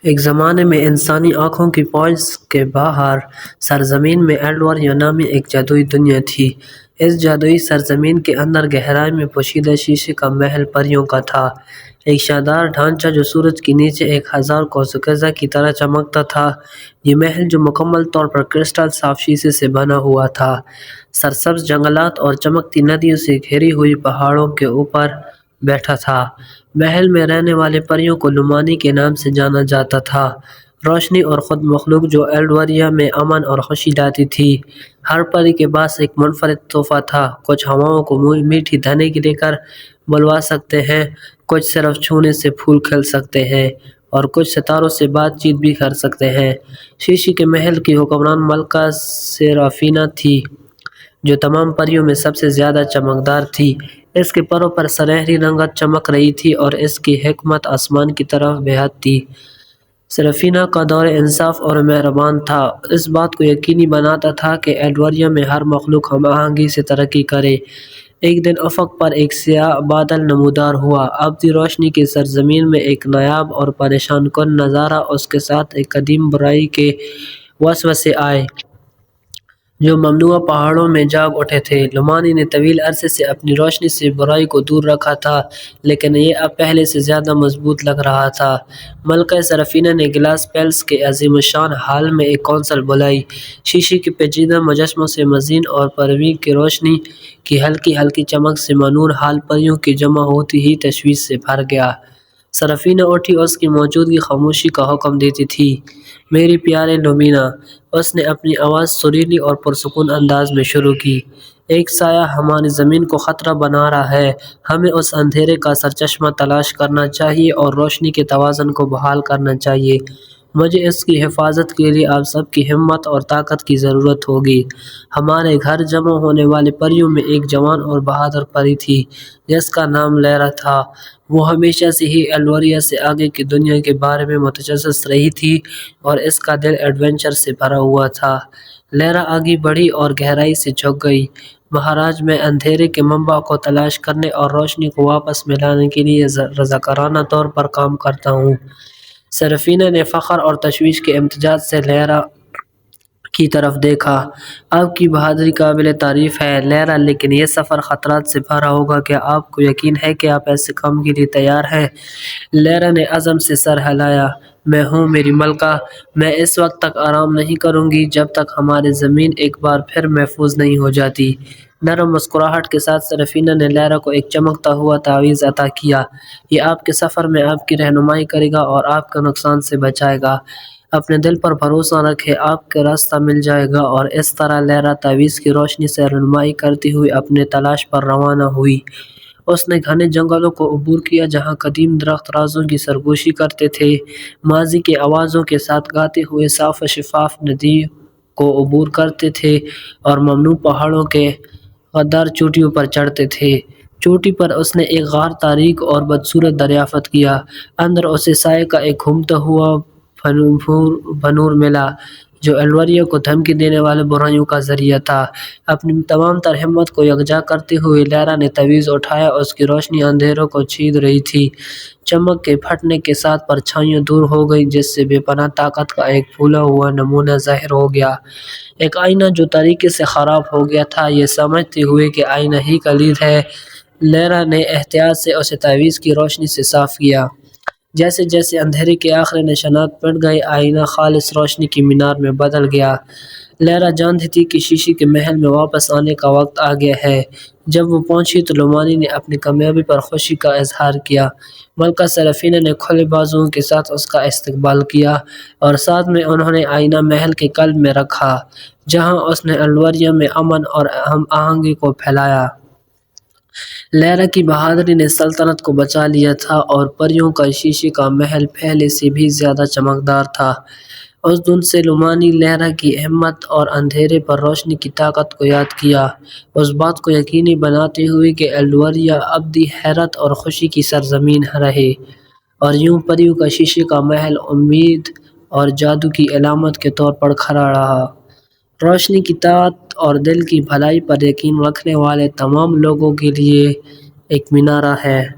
ایک زمانے میں انسانی آنکھوں کی پہنچ کے باہر سرزمین میں ایلڈوریا نامی ایک جادوئی دنیا تھی۔ اس جادوئی سرزمین کے اندر گہرائی میں پوشیدہ شیشے کا محل پریوں کا تھا، ایک شاندار ڈھانچہ جو سورج کے نیچے ایک ہزار قوس قزح کی طرح چمکتا تھا۔ یہ محل جو مکمل طور پر کرسٹل صاف شیشے سے بنا ہوا تھا، سرسبز جنگلات اور چمکتی ندیوں سے گھری ہوئی پہاڑوں کے اوپر بیٹھا تھا۔ محل میں رہنے والے پریوں کو لمانی کے نام سے جانا جاتا تھا، روشنی اور خود مخلوق جو ایلڈوریا میں امن اور خوشی لاتی تھی۔ ہر پری کے پاس ایک منفرد تحفہ تھا، کچھ ہواؤں کو میٹھی دھنی لے کر بلوا سکتے ہیں، کچھ صرف چھونے سے پھول کھل سکتے ہیں اور کچھ ستاروں سے بات چیت بھی کر سکتے ہیں۔ شیشے کے محل کی حکمران ملکہ سیرافینا تھی، جو تمام پریوں میں سب سے زیادہ چمکدار تھی۔ اس کے پروں پر سنہری رنگت چمک رہی تھی اور اس کی حکمت آسمان کی طرح بہت تھی۔ سیرافینا کا دور انصاف اور مہربان تھا، اس بات کو یقینی بناتا تھا کہ ایلڈوریا میں ہر مخلوق ہم آہنگی سے ترقی کرے۔ ایک دن افق پر ایک سیاہ بادل نمودار ہوا، ابدی روشنی کی سرزمین میں ایک نایاب اور پریشان کن نظارہ، اس کے ساتھ ایک قدیم برائی کے وسوسے آئے جو ممنوعہ پہاڑوں میں جاگ اٹھے تھے۔ لمانی نے طویل عرصے سے اپنی روشنی سے برائی کو دور رکھا تھا، لیکن یہ اب پہلے سے زیادہ مضبوط لگ رہا تھا۔ ملکہ سیرافینا نے گلاس پیلس کے عظیم الشان ہال میں ایک کونسل بلائی۔ شیشے کے پیچیدہ مجسموں سے مزین اور پرویں کی روشنی کی ہلکی ہلکی چمک سے منور ہال پریوں کے جمع ہوتے ہی تشویش سے بھر گیا۔ سیرافینا اٹھی، اس کی موجودگی خاموشی کا حکم دیتی تھی۔ میری پیارے لومینا، اس نے اپنی آواز سریلی اور پرسکون انداز میں شروع کی، ایک سایہ ہماری زمین کو خطرہ بنا رہا ہے۔ ہمیں اس اندھیرے کا سرچشمہ تلاش کرنا چاہیے اور روشنی کے توازن کو بحال کرنا چاہیے۔ مجھے اس کی حفاظت کے لیے آپ سب کی ہمت اور طاقت کی ضرورت ہوگی۔ ہمارے گھر جمع ہونے والے پریوں میں ایک جوان اور بہادر پری تھی جس کا نام لیرا تھا۔ وہ ہمیشہ سے ہی ایلڈوریا سے آگے کی دنیا کے بارے میں متجسس رہی تھی اور اس کا دل ایڈونچر سے بھرا ہوا تھا۔ لیرا آگے بڑھی اور گہرائی سے جھک گئی۔ مہاراج، میں اندھیرے کے منبع کو تلاش کرنے اور روشنی کو واپس ملانے کے لیے رضاکارانہ طور پر کام کرتا ہوں۔ سیرافینا نے فخر اور تشویش کے امتزاج سے لیرا کی طرف دیکھا۔ آپ کی بہادری قابل تعریف ہے لیرا، لیکن یہ سفر خطرات سے بھرا ہوگا۔ کیا آپ کو یقین ہے کہ آپ ایسے کام کے لیے تیار ہیں؟ لیرا نے عزم سے سر ہلایا۔ میں ہوں میری ملکہ، میں اس وقت تک آرام نہیں کروں گی جب تک ہماری زمین ایک بار پھر محفوظ نہیں ہو جاتی۔ نرم مسکراہٹ کے ساتھ سیرافینا نے لیرا کو ایک چمکتا ہوا تعویذ عطا کیا۔ یہ آپ کے سفر میں آپ کی رہنمائی کرے گا اور آپ کو نقصان سے بچائے گا۔ اپنے دل پر بھروسہ رکھیں، آپ کا راستہ مل جائے گا۔ اور اس طرح لیرا تعویذ کی روشنی سے رہنمائی کرتی ہوئی اپنے تلاش پر روانہ ہوئی۔ اس نے گھنے جنگلوں کو عبور کیا جہاں قدیم درخت رازوں کی سرگوشی کرتے تھے، ماضی کی آوازوں کے ساتھ گاتے ہوئے صاف و شفاف ندی کو عبور کرتے تھے اور ممنوع پہاڑوں کے غدار چوٹیوں پر چڑھتے تھے۔ چوٹی پر اس نے ایک غار تاریک اور بدصورت دریافت کیا۔ اندر اسے سائے کا ایک گھومتا ہوا بھنور ملا جو ایلڈوریا کو دھمکی دینے والے برائیوں کا ذریعہ تھا۔ اپنی تمام تر ہمت کو یکجا کرتے ہوئے لیرا نے تعویذ اٹھایا۔ اس کی روشنی اندھیروں کو چھید رہی تھی، چمک کے پھٹنے کے ساتھ پرچھائیاں دور ہو گئیں جس سے بے پناہ طاقت کا ایک پھولا ہوا نمونہ ظاہر ہو گیا، ایک آئینہ جو تاریکی سے خراب ہو گیا تھا۔ یہ سمجھتے ہوئے کہ آئینہ ہی کلید ہے، لیرا نے احتیاط سے اسے تعویذ کی روشنی سے صاف کیا۔ جیسے جیسے اندھیرے کے آخری نشانات مٹ گئے، آئینہ خالص روشنی کی مینار میں بدل گیا۔ لیرا جانتی تھی کہ شیشے کے محل میں واپس آنے کا وقت آ گیا ہے۔ جب وہ پہنچی تو لمانی نے اپنی کامیابی پر خوشی کا اظہار کیا۔ ملکہ سیرافینا نے کھلے بازوؤں کے ساتھ اس کا استقبال کیا اور ساتھ میں انہوں نے آئینہ محل کے قلب میں رکھا، جہاں اس نے ایلڈوریا میں امن اور ہم آہنگی کو پھیلایا۔ لیرا کی بہادری نے سلطنت کو بچا لیا تھا اور پریوں کا شیشے کا محل پہلے سے بھی زیادہ چمکدار تھا۔ اس دن سے لمانی لیرا کی ہمت اور اندھیرے پر روشنی کی طاقت کو یاد کیا، اس بات کو یقینی بناتے ہوئے کہ ایلڈوریا ابدی حیرت اور خوشی کی سرزمین رہے۔ اور یوں پریوں کا شیشے کا محل امید اور جادو کی علامت کے طور پر کھڑا رہا، روشنی کی طاقت اور دل کی بھلائی پر یقین رکھنے والے تمام لوگوں کے لیے ایک مینارہ ہے۔